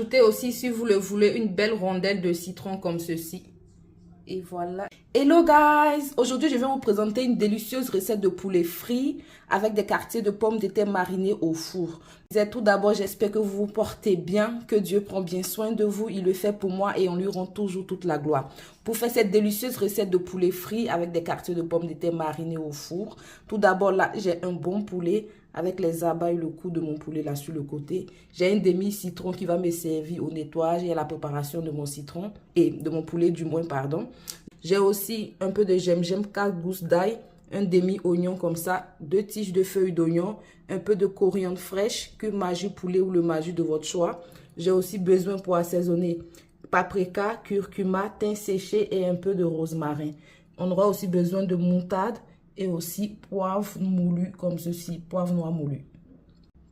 rajouter aussi, si vous le voulez, une belle rondelle de citron comme ceci. Et voilà. Hello guys! Aujourd'hui, je vais vous présenter une délicieuse recette de poulet frit avec des quartiers de pommes de terre marinés au four. Tout d'abord, j'espère que vous vous portez bien, que Dieu prend bien soin de vous. Il le fait pour moi et on lui rend toujours toute la gloire. Pour faire cette délicieuse recette de poulet frit avec des quartiers de pommes de terre marinés au four, tout d'abord là, j'ai un bon poulet avec les abats et le cou de mon poulet là sur le côté. J'ai un demi-citron qui va me servir au nettoyage et à la préparation de mon citron et de mon poulet du moins, pardon. J'ai aussi un peu de gingembre, 4 gousses d'ail, un demi-oignon comme ça, 2 tiges de feuilles d'oignon, un peu de coriandre fraîche, cumin magi poulet ou le magi de votre choix. J'ai aussi besoin pour assaisonner paprika, curcuma, thym séché et un peu de rosmarin. On aura aussi besoin de moutarde et aussi poivre moulu comme ceci, poivre noir moulu.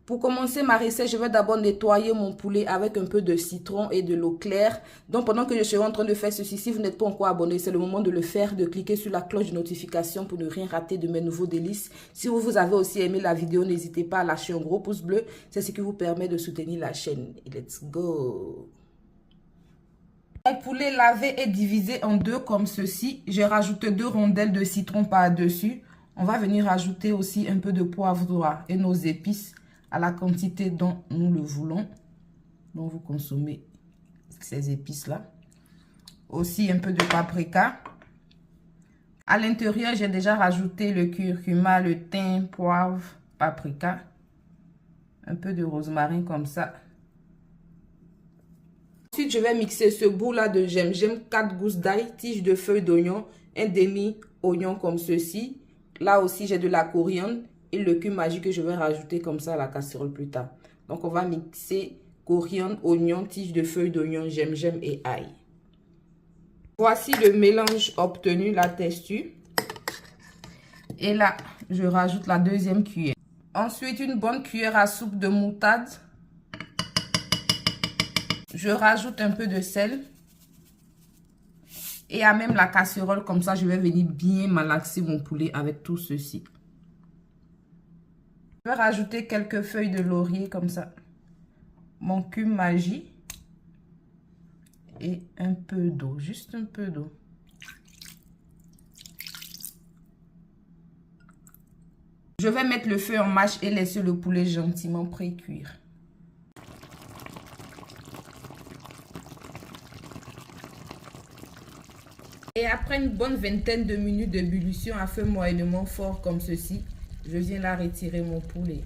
Pour commencer ma recette, je vais d'abord nettoyer mon poulet avec un peu de citron et de l'eau claire. Donc pendant que je serai en train de faire ceci, si vous n'êtes pas encore abonné, c'est le moment de le faire, de cliquer sur la cloche de notification pour ne rien rater de mes nouveaux délices. Si vous avez aussi aimé la vidéo, n'hésitez pas à lâcher un gros pouce bleu. C'est ce qui vous permet de soutenir la chaîne. Let's go! Mon poulet lavé est divisé en deux comme ceci. J'ai rajouté 2 rondelles de citron par-dessus. On va venir ajouter aussi un peu de poivre noir et nos épices à la quantité dont nous le voulons. Donc vous consommez ces épices-là. Aussi un peu de paprika. À l'intérieur, j'ai déjà rajouté le curcuma, le thym, poivre, paprika. Un peu de rosmarin comme ça. Ensuite, je vais mixer ce bout-là de gingembre, 4 gousses d'ail, tige de feuilles d'oignon, un demi-oignon comme ceci. Là aussi, j'ai de la coriandre et le cumin magique que je vais rajouter comme ça à la casserole plus tard. Donc, on va mixer coriandre, oignon, tige de feuilles d'oignon, gingembre et ail. Voici le mélange obtenu, la texture. Et là, je rajoute la deuxième cuillère. Ensuite, une bonne cuillère à soupe de moutarde. Je rajoute un peu de sel. Et à même la casserole, comme ça, je vais venir bien malaxer mon poulet avec tout ceci. Je vais rajouter quelques feuilles de laurier comme ça. Mon cumin magi. Et un peu d'eau, juste un peu d'eau. Je vais mettre le feu en marche et laisser le poulet gentiment pré-cuire. Et après une bonne vingtaine de minutes d'ébullition à feu moyennement fort comme ceci, je viens là retirer mon poulet.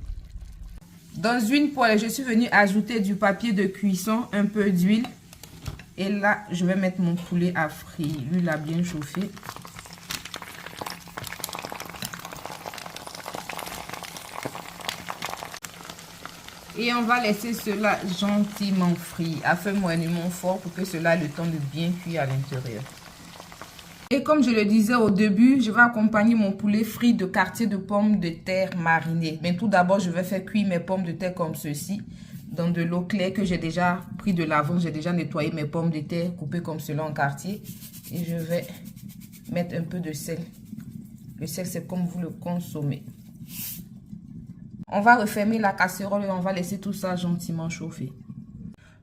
Dans une poêle, je suis venue ajouter du papier de cuisson, un peu d'huile. Et là, je vais mettre mon poulet à frire. L'huile a bien chauffé. Et on va laisser cela gentiment frire à feu moyennement fort pour que cela ait le temps de bien cuire à l'intérieur. Et comme je le disais au début, je vais accompagner mon poulet frit de quartiers de pommes de terre marinées. Mais tout d'abord, je vais faire cuire mes pommes de terre comme ceci, dans de l'eau claire que j'ai déjà pris de l'avant. J'ai déjà nettoyé mes pommes de terre, coupées comme cela en quartier. Et je vais mettre un peu de sel. Le sel, c'est comme vous le consommez. On va refermer la casserole et on va laisser tout ça gentiment chauffer.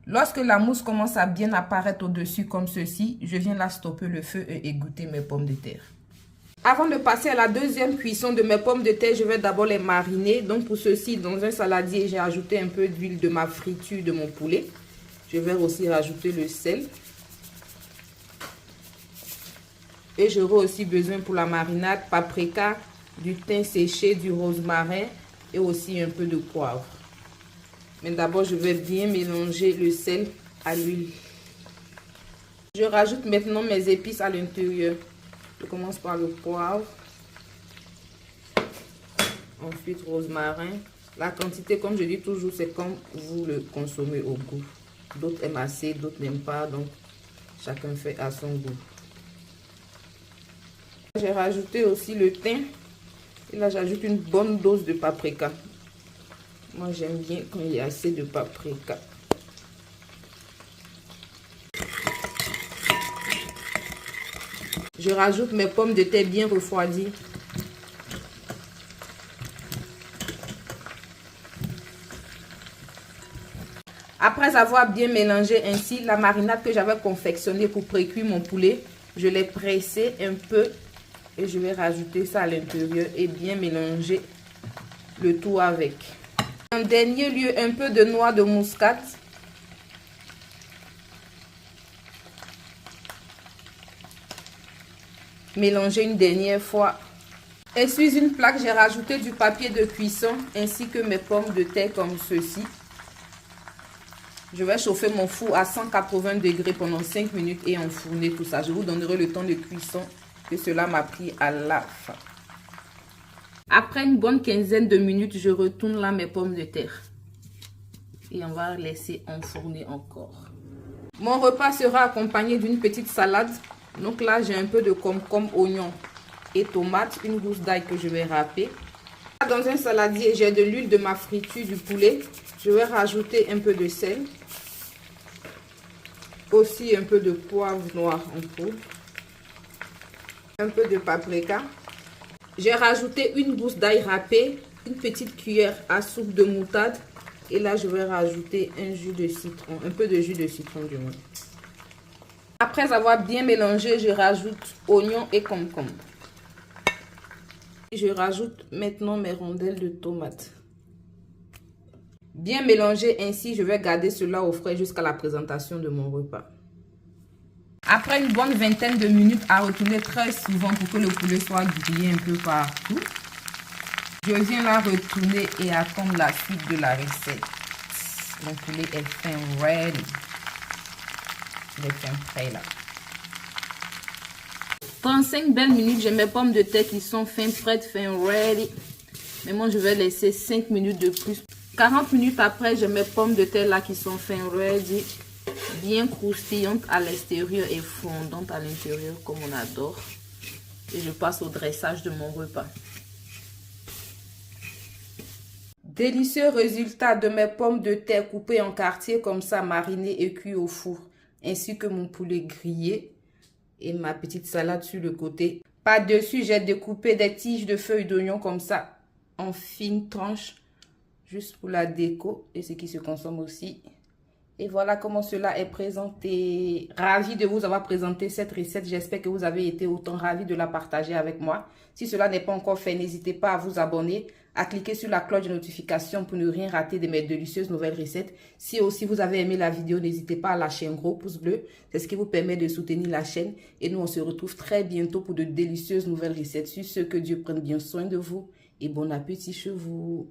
Lorsque la mousse commence à bien apparaître au-dessus comme ceci, je viens là stopper le feu et égoutter mes pommes de terre. Avant de passer à la deuxième cuisson de mes pommes de terre, je vais d'abord les mariner. Donc pour ceci, dans un saladier, j'ai ajouté un peu d'huile de ma friture de mon poulet. Je vais aussi rajouter le sel. Et j'aurai aussi besoin pour la marinade, paprika, du thym séché, du rosmarin et aussi un peu de poivre. Mais d'abord, je vais bien mélanger le sel à l'huile. Je rajoute maintenant mes épices à l'intérieur. Je commence par le poivre. Ensuite, rosmarin. La quantité, comme je dis toujours, c'est comme vous le consommez au goût. D'autres aiment assez, d'autres n'aiment pas. Donc, chacun fait à son goût. J'ai rajouté aussi le thym. Et là, j'ajoute une bonne dose de paprika. Moi, j'aime bien quand il y a assez de paprika. Je rajoute mes pommes de terre bien refroidies. Après Après avoir bien mélangé ainsi la marinade que j'avais confectionnée pour pré-cuire mon poulet, je l'ai pressé un peu et je vais rajouter ça à l'intérieur et bien mélanger le tout avec. En dernier lieu, un peu de noix de muscade. Mélanger une dernière fois. Et sur une plaque, j'ai rajouté du papier de cuisson ainsi que mes pommes de terre comme ceci. Je vais chauffer mon four à 180 degrés pendant 5 minutes et enfourner tout ça. Je vous donnerai le temps de cuisson que cela m'a pris à la fin. Après une bonne quinzaine de minutes, je retourne là mes pommes de terre. Et on va laisser enfourner encore. Mon repas sera accompagné d'une petite salade. Donc là, j'ai un peu de concombre, oignon et tomate, une gousse d'ail que je vais râper. Dans un saladier, j'ai de l'huile de ma friture du poulet. Je vais rajouter un peu de sel. Aussi un peu de poivre noir en poudre. Un peu de paprika. J'ai rajouté une gousse d'ail râpé, une petite cuillère à soupe de moutarde. Et là, je vais rajouter un jus de citron, un peu de jus de citron du moins. Après avoir bien mélangé, je rajoute oignon et concombre. Je rajoute maintenant mes rondelles de tomates. Bien mélangé ainsi, je vais garder cela au frais jusqu'à la présentation de mon repas. Après une bonne vingtaine de minutes à retourner très souvent pour que le poulet soit grillé un peu partout, je viens là retourner et attendre la suite de la recette. Mon poulet est fin ready. Il est fin prêt là. 35 belles minutes, j'ai mes pommes de terre qui sont fin prêtes, fin ready. Maintenant, je vais laisser 5 minutes de plus. 40 minutes après, j'ai mes pommes de terre là qui sont fin ready. Bien croustillantes à l'extérieur et fondantes à l'intérieur comme on adore. Et je passe au dressage de mon repas. Délicieux résultat de mes pommes de terre coupées en quartiers comme ça, marinées et cuites au four. Ainsi que mon poulet grillé et ma petite salade sur le côté. Par-dessus, j'ai découpé des tiges de feuilles d'oignon comme ça en fines tranches. Juste pour la déco et ce qui se consomme aussi. Et voilà comment cela est présenté. Ravi de vous avoir présenté cette recette. J'espère que vous avez été autant ravis de la partager avec moi. Si cela n'est pas encore fait, n'hésitez pas à vous abonner, à cliquer sur la cloche de notification pour ne rien rater de mes délicieuses nouvelles recettes. Si aussi vous avez aimé la vidéo, n'hésitez pas à lâcher un gros pouce bleu. C'est ce qui vous permet de soutenir la chaîne. Et nous, on se retrouve très bientôt pour de délicieuses nouvelles recettes. Sur ce, que Dieu prenne bien soin de vous et bon appétit chez vous.